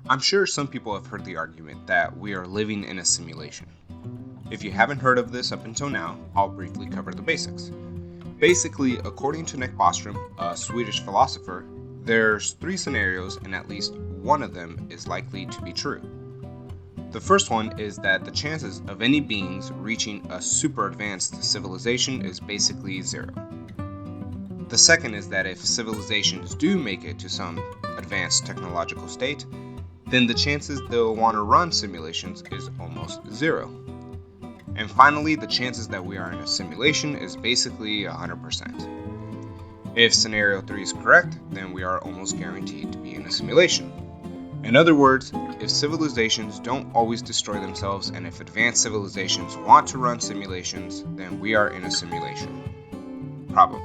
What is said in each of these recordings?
I'm sure some people have heard the argument that we are living in a simulation. If you haven't heard of this up until now, I'll briefly cover the basics. Basically, according to Nick Bostrom, a Swedish philosopher, there's 3 scenarios and at least one of them is likely to be true. The first one is that the chances of any beings reaching a super advanced civilization is basically 0. The second is that if civilizations do make it to some advanced technological state, then the chances they'll want to run simulations is almost 0. And finally, the chances that we are in a simulation is basically 100%. If scenario 3 is correct, then we are almost guaranteed to be in a simulation. In other words, if civilizations don't always destroy themselves and if advanced civilizations want to run simulations, then we are in a simulation. Probably.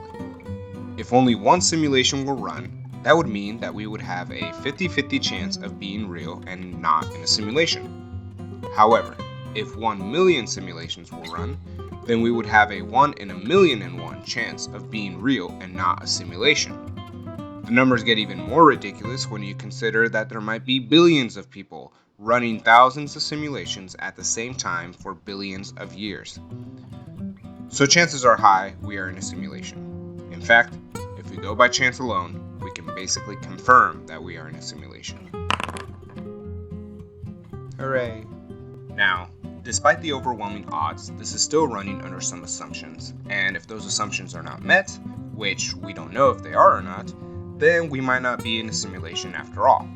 If only one simulation will run, that would mean that we would have a 50-50 chance of being real and not in a simulation. However, if 1 million simulations will run, then we would have a 1 in a million and 1 chance of being real and not a simulation. The numbers get even more ridiculous when you consider that there might be billions of people running thousands of simulations at the same time for billions of years. So chances are high we are in a simulation. In fact, if we go by chance alone, we can basically confirm that we are in a simulation. Hooray! Now, despite the overwhelming odds, this is still running under some assumptions, and if those assumptions are not met, which we don't know if they are or not, then we might not be in a simulation after all.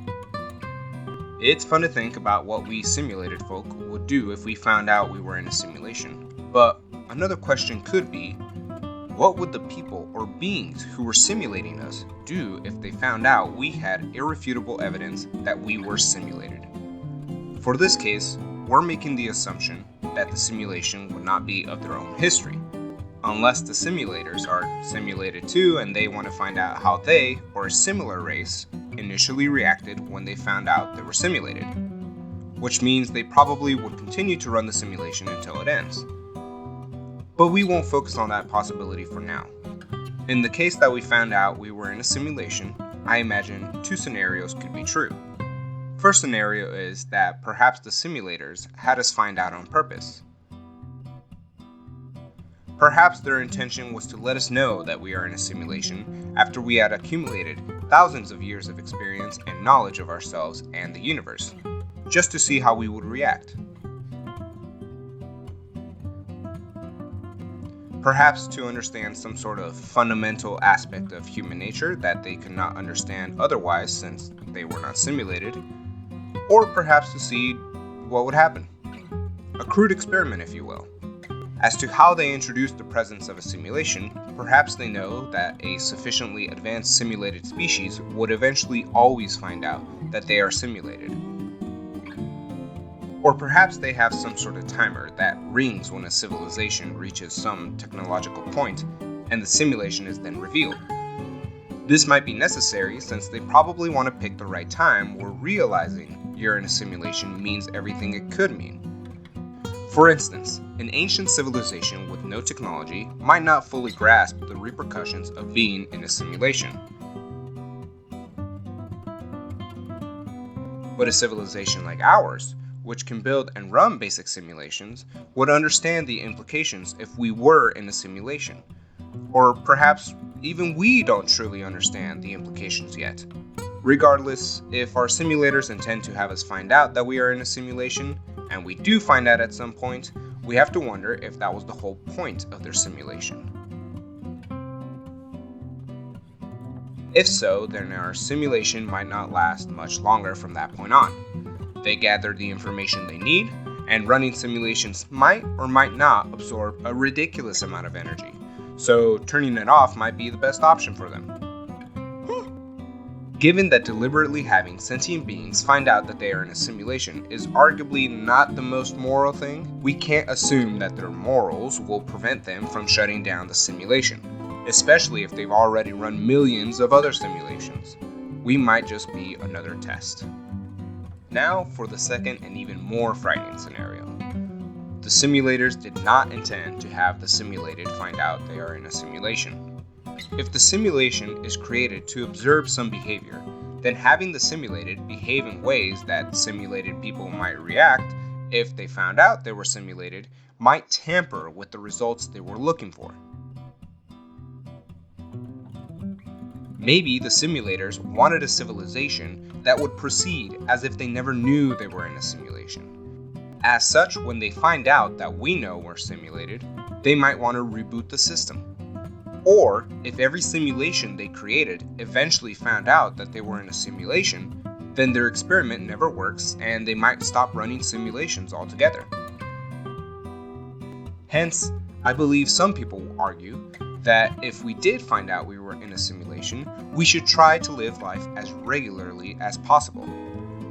It's fun to think about what we simulated folk would do if we found out we were in a simulation, but another question could be, what would the people or beings who were simulating us do if they found out we had irrefutable evidence that we were simulated? For this case, we're making the assumption that the simulation would not be of their own history, unless the simulators are simulated too and they want to find out how they, or a similar race, initially reacted when they found out they were simulated, which means they probably would continue to run the simulation until it ends. But we won't focus on that possibility for now. In the case that we found out we were in a simulation, I imagine 2 scenarios could be true. First scenario is that perhaps the simulators had us find out on purpose. Perhaps their intention was to let us know that we are in a simulation after we had accumulated thousands of years of experience and knowledge of ourselves and the universe, just to see how we would react. Perhaps to understand some sort of fundamental aspect of human nature that they could not understand otherwise since they were not simulated, or perhaps to see what would happen. A crude experiment, if you will. As to how they introduce the presence of a simulation, perhaps they know that a sufficiently advanced simulated species would eventually always find out that they are simulated. Or perhaps they have some sort of timer that rings when a civilization reaches some technological point, and the simulation is then revealed. This might be necessary since they probably want to pick the right time where realizing you're in a simulation means everything it could mean. For instance, an ancient civilization with no technology might not fully grasp the repercussions of being in a simulation. But a civilization like ours, which can build and run basic simulations, would understand the implications if we were in a simulation. Or perhaps even we don't truly understand the implications yet. Regardless, if our simulators intend to have us find out that we are in a simulation, and we do find out at some point, we have to wonder if that was the whole point of their simulation. If so, then our simulation might not last much longer from that point on. They gather the information they need, and running simulations might or might not absorb a ridiculous amount of energy, so turning it off might be the best option for them. Given that deliberately having sentient beings find out that they are in a simulation is arguably not the most moral thing, we can't assume that their morals will prevent them from shutting down the simulation, especially if they've already run millions of other simulations. We might just be another test. Now for the second and even more frightening scenario. The simulators did not intend to have the simulated find out they are in a simulation. If the simulation is created to observe some behavior, then having the simulated behave in ways that simulated people might react if they found out they were simulated might tamper with the results they were looking for. Maybe the simulators wanted a civilization that would proceed as if they never knew they were in a simulation. As such, when they find out that we know we're simulated, they might want to reboot the system. Or, if every simulation they created eventually found out that they were in a simulation, then their experiment never works and they might stop running simulations altogether. Hence, I believe some people will argue that if we did find out we were in a simulation, we should try to live life as regularly as possible.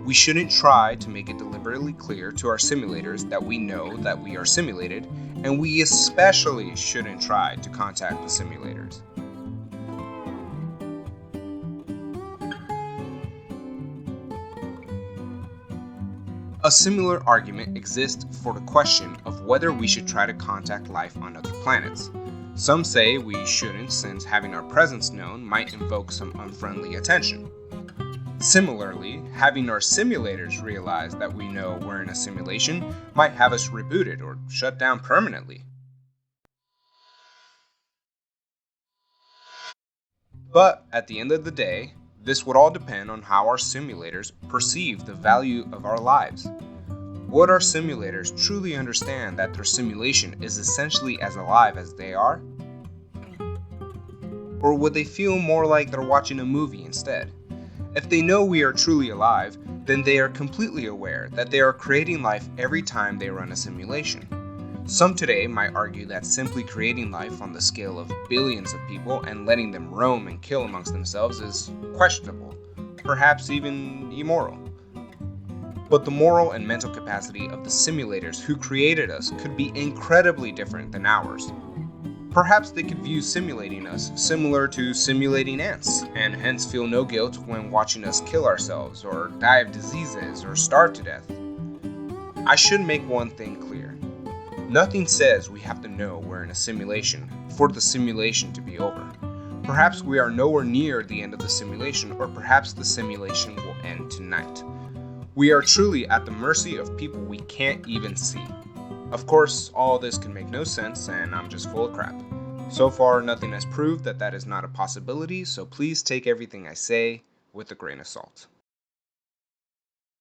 We shouldn't try to make it deliberately clear to our simulators that we know that we are simulated, and we especially shouldn't try to contact the simulators. A similar argument exists for the question of whether we should try to contact life on other planets. Some say we shouldn't, since having our presence known might invoke some unfriendly attention. Similarly, having our simulators realize that we know we're in a simulation might have us rebooted or shut down permanently. But at the end of the day, this would all depend on how our simulators perceive the value of our lives. Would our simulators truly understand that their simulation is essentially as alive as they are? Or would they feel more like they're watching a movie instead? If they know we are truly alive, then they are completely aware that they are creating life every time they run a simulation. Some today might argue that simply creating life on the scale of billions of people and letting them roam and kill amongst themselves is questionable, perhaps even immoral. But the moral and mental capacity of the simulators who created us could be incredibly different than ours. Perhaps they could view simulating us similar to simulating ants, and hence feel no guilt when watching us kill ourselves, or die of diseases, or starve to death. I should make one thing clear. Nothing says we have to know we're in a simulation for the simulation to be over. Perhaps we are nowhere near the end of the simulation, or perhaps the simulation will end tonight. We are truly at the mercy of people we can't even see. Of course, all this can make no sense, and I'm just full of crap. So far, nothing has proved that that is not a possibility, so please take everything I say with a grain of salt.